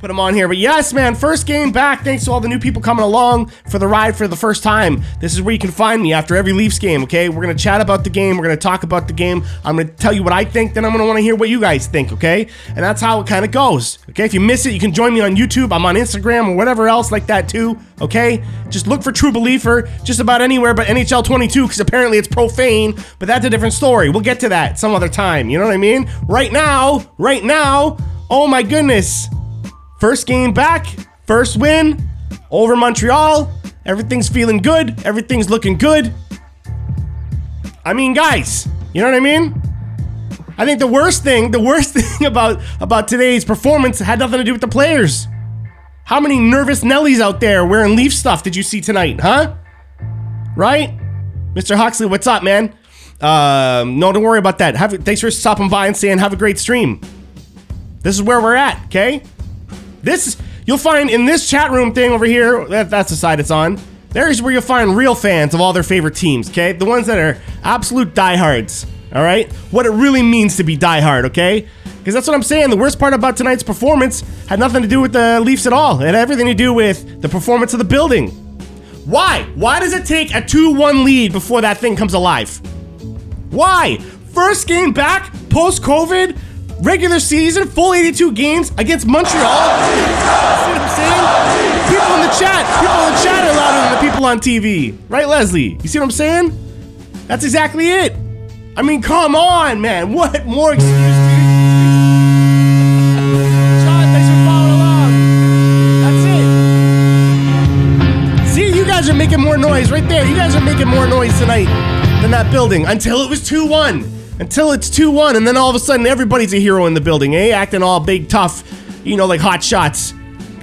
Put them on here. But yes, man, first game back. Thanks to all the new people coming along for the ride for the first time. This is where you can find me after every Leafs game, okay? We're going to chat about the game. We're going to talk about the game. I'm going to tell you what I think. Then I'm going to want to hear what you guys think, okay? And that's how it kind of goes, okay? If you miss it, you can join me on YouTube. I'm on Instagram or whatever else like that too, okay? Just look for trubeleafer just about anywhere but NHL 22 because apparently it's profane, but that's a different story. We'll get to that some other time. You know what I mean? Right now, oh my goodness. First game back, first win over Montreal. Everything's feeling good. Everything's looking good. I mean, guys, you know what I mean? I think the worst thing about today's performance had nothing to do with the players. How many nervous Nellies out there wearing Leaf stuff did you see tonight, huh? Right? Mr. Huxley, what's up, man? No, don't worry about that. Thanks for stopping by and saying have a great stream. This is where we're at, okay? You'll find in this chat room thing over here, that's the side it's on, there's where you'll find real fans of all their favorite teams, okay? The ones that are absolute diehards, all right? What it really means to be diehard, okay? Because that's what I'm saying. The worst part about tonight's performance had nothing to do with the Leafs at all. It had everything to do with the performance of the building. Why? Why does it take a 2-1 lead before that thing comes alive? Why? First game back, post-COVID, regular season, full 82 games against Montreal. See what I'm saying? People in the chat are louder than the people on TV. Right, Leslie? You see what I'm saying? That's exactly it. I mean, come on, man. What more excuse do you? John, thanks for following along. That's it. See, you guys are making more noise right there. You guys are making more noise tonight than that building until it was 2-1. Until it's 2-1, and then all of a sudden everybody's a hero in the building, eh? Acting all big, tough, you know, like hot shots.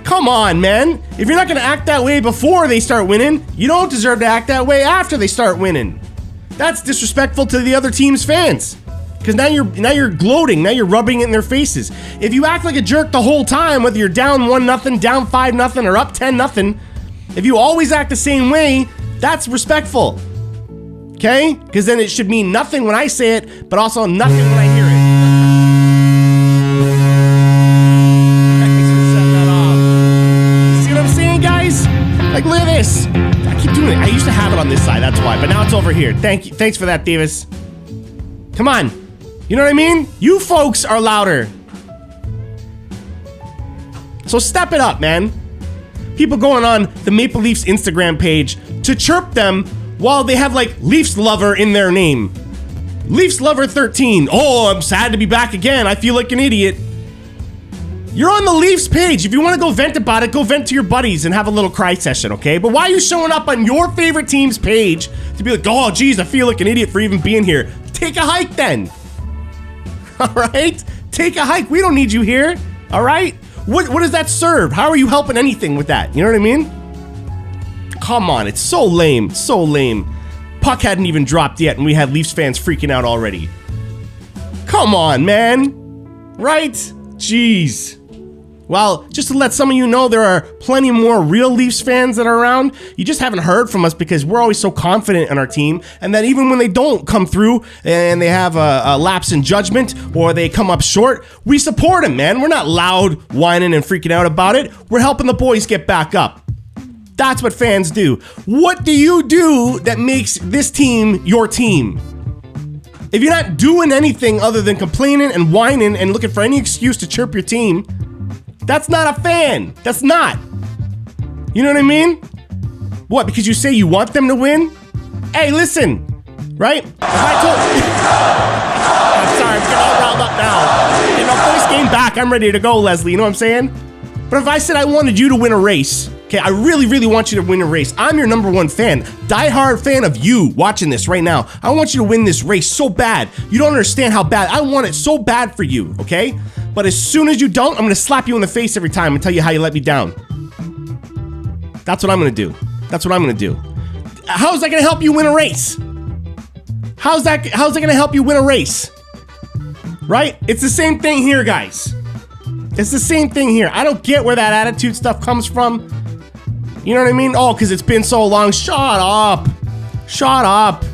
Come on, man. If you're not gonna act that way before they start winning, you don't deserve to act that way after they start winning. That's disrespectful to the other team's fans. Because now you're gloating, now you're rubbing it in their faces. If you act like a jerk the whole time, whether you're down 1-0, down 5-0, or up 10-0, if you always act the same way, that's respectful. Okay? Because then it should mean nothing when I say it, but also nothing when I hear it. See what I'm saying, guys? Like, look at this. I keep doing it. I used to have it on this side, that's why. But now it's over here. Thank you. Thanks for that, Davis. Come on. You know what I mean? You folks are louder. So step it up, man. People going on the Maple Leafs Instagram page to chirp them while they have like Leafs Lover in their name. Leafs Lover 13. Oh, I'm sad to be back again. I feel like an idiot. You're on the Leafs page. If you want to go vent about it, go vent to your buddies and have a little cry session, okay? But why are you showing up on your favorite team's page to be like, oh, geez, I feel like an idiot for even being here? Take a hike then. All right? Take a hike. We don't need you here. All right? What does that serve? How are you helping anything with that? You know what I mean? Come on, it's so lame, so lame. Puck hadn't even dropped yet and we had Leafs fans freaking out already. Come on, man. Right? Jeez. Well, just to let some of you know, there are plenty more real Leafs fans that are around. You just haven't heard from us because we're always so confident in our team, and that even when they don't come through and they have a lapse in judgment or they come up short, we support them, man. We're not loud, whining, and freaking out about it. We're helping the boys get back up. That's what fans do. What do you do that makes this team your team? If you're not doing anything other than complaining and whining and looking for any excuse to chirp your team, that's not a fan. That's not. You know what I mean? What, because you say you want them to win? Hey, listen, right? If I told I'm sorry, I'm getting all riled up now. You know, first game back, I'm ready to go, Leslie. You know what I'm saying? But if I said I wanted you to win a race, okay, I really, really want you to win a race. I'm your number one fan, diehard fan of you watching this right now. I want you to win this race so bad. You don't understand how bad. I want it so bad for you, okay? But as soon as you don't, I'm gonna slap you in the face every time and tell you how you let me down. That's what I'm gonna do. That's what I'm gonna do. How's that gonna help you win a race? How's that gonna help you win a race? Right? It's the same thing here, guys. It's the same thing here. I don't get where that attitude stuff comes from. You know what I mean? Oh, because it's been so long. Shut up. Shut up.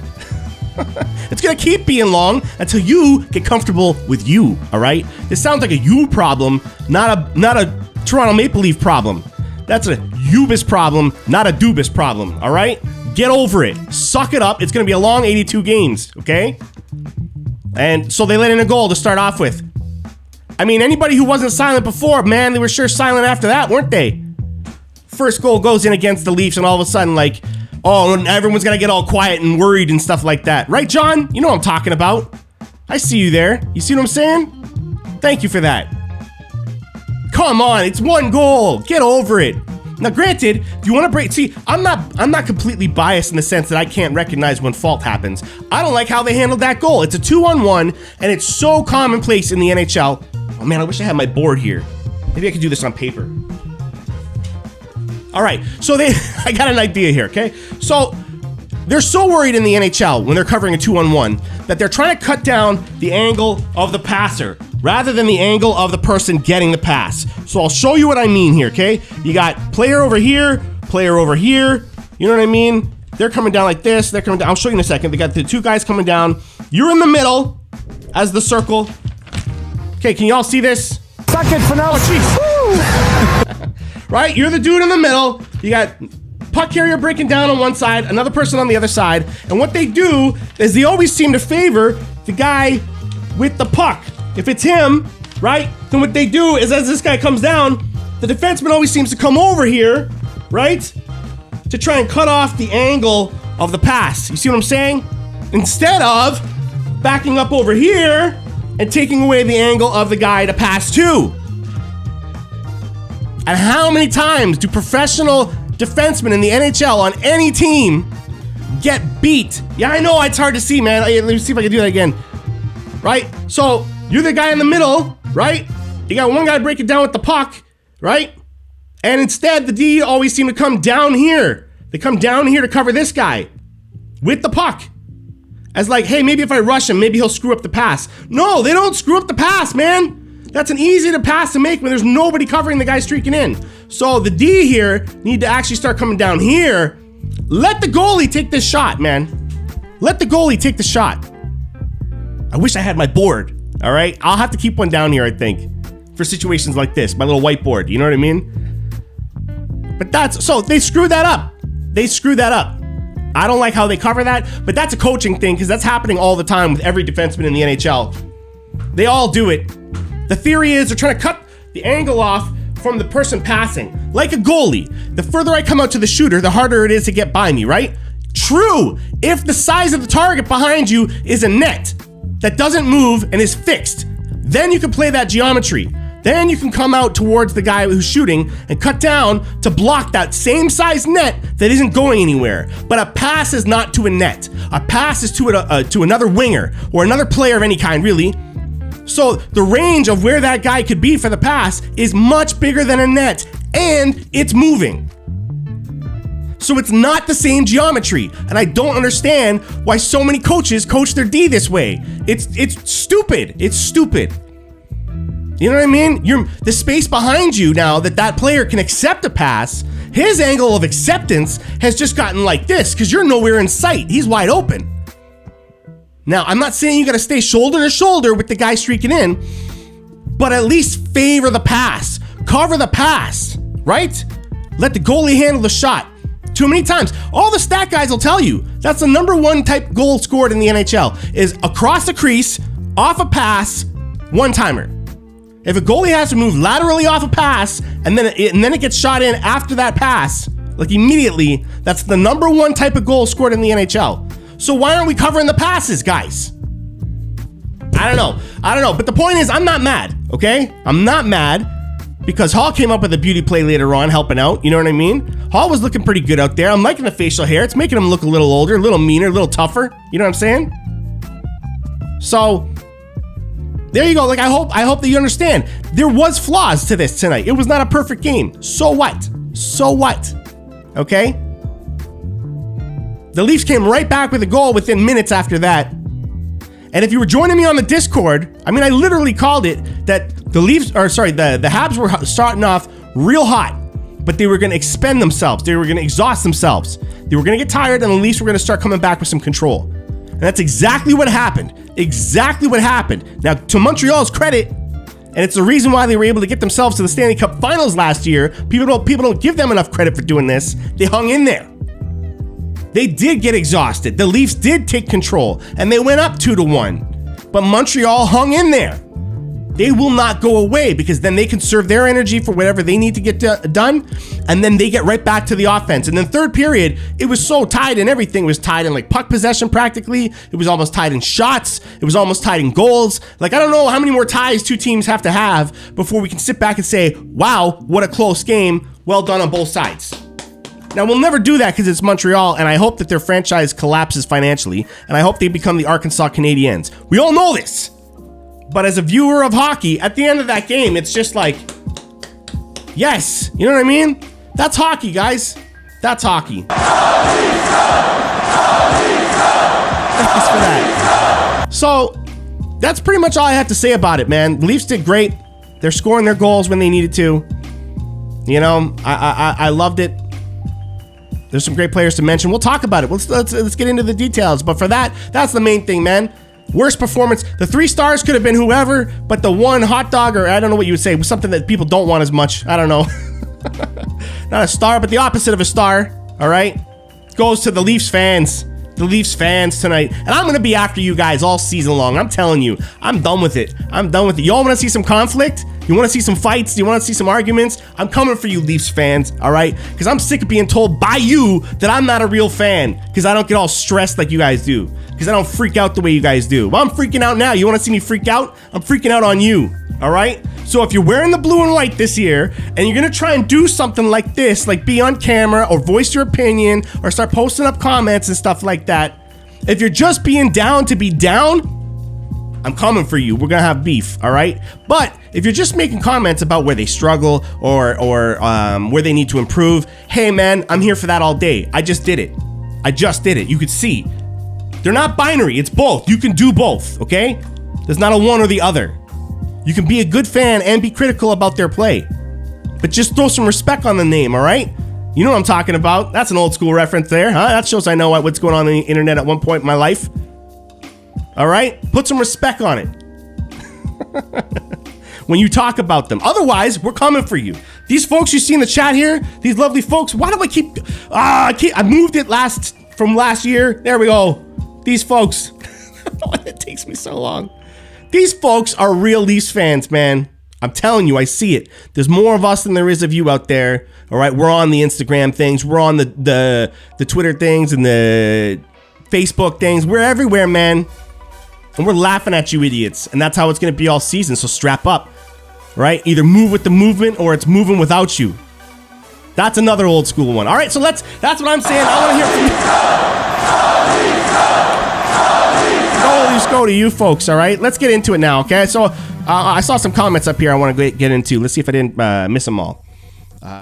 It's gonna keep being long until you get comfortable with you, all right? This sounds like a you problem, not a Toronto Maple Leaf problem. That's a Ubis problem, not a Dubis problem, all right? Get over it. Suck it up. It's going to be a long 82 games, okay? And so they let in a goal to start off with. I mean, anybody who wasn't silent before, man, they were sure silent after that, weren't they? First goal goes in against the Leafs, and all of a sudden, like, oh, everyone's going to get all quiet and worried and stuff like that. Right, John? You know what I'm talking about. I see you there. You see what I'm saying? Thank you for that. Come on, it's one goal. Get over it. Now, granted, if you want to break, see, I'm not completely biased in the sense that I can't recognize when fault happens. I don't like how they handled that goal. It's a 2-on-1, and it's so commonplace in the NHL. Oh man, I wish I had my board here. Maybe I could do this on paper. All right, so I got an idea here, okay? So they're so worried in the NHL when they're covering a 2-on-1 that they're trying to cut down the angle of the passer rather than the angle of the person getting the pass. So I'll show you what I mean here, okay? You got player over here, you know what I mean? They're coming down like this, they're coming down. I'll show you in a second. They got the two guys coming down. You're in the middle as the circle. Okay, can you all see this? Suck it, Fanoa. Oh, right? You're the dude in the middle. You got puck carrier breaking down on one side, another person on the other side. And what they do is they always seem to favor the guy with the puck. If it's him, right, then what they do is as this guy comes down, the defenseman always seems to come over here, right, to try and cut off the angle of the pass. You see what I'm saying? Instead of backing up over here and taking away the angle of the guy to pass to. And how many times do professional defensemen in the NHL on any team get beat? Yeah, I know it's hard to see, man. Let me see if I can do that again. Right? So you're the guy in the middle, right? You got one guy breaking down with the puck, right? And instead, the D always seem to come down here. They come down here to cover this guy with the puck. As like, hey, maybe if I rush him, maybe he'll screw up the pass. No, they don't screw up the pass, man. That's an easy to pass to make when there's nobody covering the guy streaking in. So the D here need to actually start coming down here. Let the goalie take this shot, man. Let the goalie take the shot. I wish I had my board, all right? I'll have to keep one down here, I think, for situations like this, my little whiteboard, you know what I mean? But so they screwed that up. They screwed that up. I don't like how they cover that, but that's a coaching thing because that's happening all the time with every defenseman in the NHL. They all do it. The theory is they're trying to cut the angle off from the person passing. Like a goalie, the further I come out to the shooter, the harder it is to get by me, right? True, if the size of the target behind you is a net that doesn't move and is fixed, then you can play that geometry. Then you can come out towards the guy who's shooting and cut down to block that same size net that isn't going anywhere. But a pass is not to a net. A pass is to another winger or another player of any kind, really. So the range of where that guy could be for the pass is much bigger than a net, and it's moving. So it's not the same geometry, and I don't understand why so many coaches coach their D this way. It's stupid. It's stupid. You know what I mean? The space behind you now that player can accept a pass, his angle of acceptance has just gotten like this because you're nowhere in sight. He's wide open. Now, I'm not saying you got to stay shoulder to shoulder with the guy streaking in, but at least favor the pass. Cover the pass, right? Let the goalie handle the shot. Too many times. All the stat guys will tell you that's the number one type goal scored in the NHL is across the crease, off a pass, one-timer. If a goalie has to move laterally off a pass and then it gets shot in after that pass, like immediately, that's the number one type of goal scored in the NHL. So why aren't we covering the passes, guys? I don't know. But the point is, I'm not mad, okay? I'm not mad because Hall came up with a beauty play later on, helping out. You know what I mean? Hall was looking pretty good out there. I'm liking the facial hair. It's making him look a little older, a little meaner, a little tougher. You know what I'm saying? So there you go. Like I hope that you understand. There was flaws to this tonight. It was not a perfect game. So what? So what? Okay? The Leafs came right back with a goal within minutes after that. And if you were joining me on the Discord, I mean, I literally called it that the Habs were starting off real hot, but they were going to expend themselves. They were going to exhaust themselves. They were going to get tired, and the Leafs were going to start coming back with some control. And that's exactly what happened. Exactly what happened. Now, to Montreal's credit, And it's the reason why they were able to get themselves to the Stanley Cup Finals last year. People don't give them enough credit for doing this. They hung in there. They did get exhausted. The Leafs did take control, and they went up 2-1. But Montreal hung in there. They will not go away because then they conserve their energy for whatever they need to get done, and then they get right back to the offense. And then third period, it was so tied in everything. It was tied in like puck possession practically. It was almost tied in shots. It was almost tied in goals. Like, I don't know how many more ties two teams have to have before we can sit back and say, wow, what a close game. Well done on both sides. Now, we'll never do that because it's Montreal, and I hope that their franchise collapses financially, and I hope they become the Arkansas Canadiens. We all know this. But as a viewer of hockey, at the end of that game, it's just like, yes, you know what I mean? That's hockey, guys. That's hockey. Thanks for that. So, that's pretty much all I have to say about it, man. The Leafs did great. They're scoring their goals when they needed to. You know, I loved it. There's some great players to mention. We'll talk about it. Let's get into the details. But for that, that's the main thing, man. Worst performance. The 3 stars could have been whoever, but the one hot dog, or I don't know what you would say, was something that people don't want as much. I don't know. Not a star, but the opposite of a star. All right, goes to the Leafs fans. The Leafs fans tonight, and I'm gonna be after you guys all season long. I'm telling you, I'm done with it. I'm done with it. Y'all want to see some conflict? You want to see some fights? You want to see some arguments? I'm coming for you, Leafs fans. All right, because I'm sick of being told by you that I'm not a real fan because I don't get all stressed like you guys do. Because I don't freak out the way you guys do. Well, I'm freaking out now. You want to see me freak out? I'm freaking out on you. All right? So if you're wearing the blue and white this year and you're going to try and do something like this, like be on camera or voice your opinion or start posting up comments and stuff like that, if you're just being down to be down, I'm coming for you. We're going to have beef. All right? But if you're just making comments about where they struggle or where they need to improve, hey, man, I'm here for that all day. I just did it. You could see. They're not binary. It's both. You can do both, okay? There's not a one or the other. You can be a good fan and be critical about their play. But just throw some respect on the name, all right? You know what I'm talking about. That's an old school reference there, huh? That shows I know what's going on the internet at one point in my life. All right? Put some respect on it. When you talk about them. Otherwise, we're coming for you. These folks you see in the chat here, these lovely folks, why do I keep... I moved it from last year. There we go. These folks, it takes me so long. These folks are real Leafs fans, man. I'm telling you, I see it. There's more of us than there is of you out there. All right, we're on the Instagram things. We're on the Twitter things and the Facebook things. We're everywhere, man. And we're laughing at you idiots. And that's how it's going to be all season, so strap up. Right? Either move with the movement or it's moving without you. That's another old school one. All right, so that's what I'm saying. I want to hear from you. Let's go to you folks, all right? Let's get into it now, okay? So I saw some comments up here I want to get into. Let's see if I didn't miss them all.